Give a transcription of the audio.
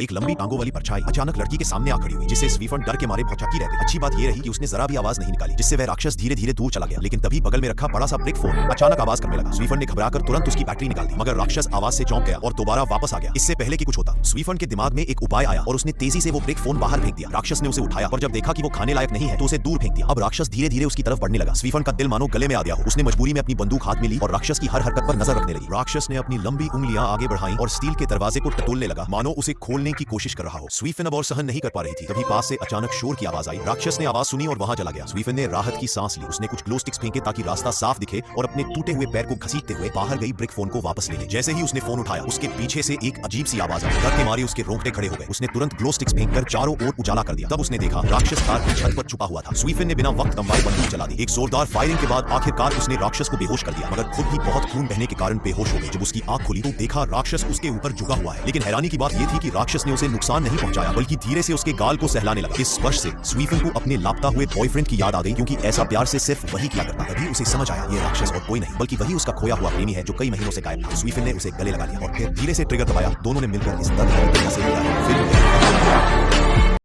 एक लंबी टांगों वाली परछाई अचानक लड़की के सामने आ खड़ी हुई, जिससे स्वीफन डर के मारे भौचक्की रह गई। अच्छी बात यह रही कि उसने जरा भी आवाज नहीं निकाली, जिससे वह राक्षस धीरे धीरे दूर चला गया। लेकिन तभी बगल में रखा बड़ा सा ब्रिक फोन अचानक आवाज करने लगा। स्वीफन ने घबराकर तुरंत उसकी बैटरी निकाल दी, मगर राक्षस आवाज से चौंक गया और दोबारा वापस आ गया। इससे पहले कि कुछ होता, स्वीफन के दिमाग में एक उपाय आया और उसने तेजी से वो ब्रिक फोन बाहर फेंक दिया। राक्षस ने उसे उठाया और जब देखा कि वो खाने लायक नहीं है तो उसे दूर फेंक दिया। अब राक्षस धीरे धीरे उसकी तरफ बढ़ने लगा। स्वीफन का दिल मानो गले में आ गया हो। उसने मजबूरी में अपनी बंदूक हाथ में ली और राक्षस की हर हरकत पर नजर रखने लगी। राक्षस ने अपनी लंबी उंगलियां आगे बढ़ाई और स्टील के दरवाजे को टटोलने लगा, मानो उसे खोलने की कोशिश कर रहा हो। स्वीफन अब और सहन नहीं कर पा रही थी। तभी पास से अचानक शोर की आवाज आई। राक्षस ने आवाज सुनी और वहां चला गया। स्वीफन ने राहत की सांस ली। उसने कुछ ग्लो स्टिक्स फेंके ताकि रास्ता साफ दिखे और अपने टूटे हुए पैर को घसीटते हुए बाहर गई ब्रिक फोन को वापस ले ली। जैसे ही उसने फोन उठाया, उसके पीछे से एक अजीब सी आवाज आई। डर के मारे उसके रोंगटे खड़े हो गए। उसने तुरंत ग्लो स्टिक्स फेंककर चारों ओर उजाला कर दिया। तब उसने देखा राक्षस कार की छत पर छुपा हुआ था। स्वीफन ने बिना वक्त गंवाए बंदूक चला दी। एक जोरदार फायरिंग के बाद आखिरकार उसने राक्षस को बेहोश कर दिया, मगर खुद भी बहुत खून बहने के कारण बेहोश हो गई। जब उसकी आंख खुली तो देखा राक्षस उसके ऊपर झुका हुआ है। लेकिन हैरानी की बात यह थी कि राक्षस ने उसे नुकसान नहीं पहुंचाया, बल्कि धीरे से उसके गाल को सहलाने लगा। इस स्पर्श से स्वीफन को अपने लापता हुए बॉयफ्रेंड की याद आ गई, क्योंकि ऐसा प्यार से सिर्फ वही किया करता। तभी उसे समझ आया, ये राक्षस और कोई नहीं बल्कि वही उसका खोया हुआ प्रेमी है जो कई महीनों से गायब था। स्वीफन ने उसे गले लगा लिया और फिर धीरे से ट्रिगर दबाया। दोनों ने मिलकर इस दर्द से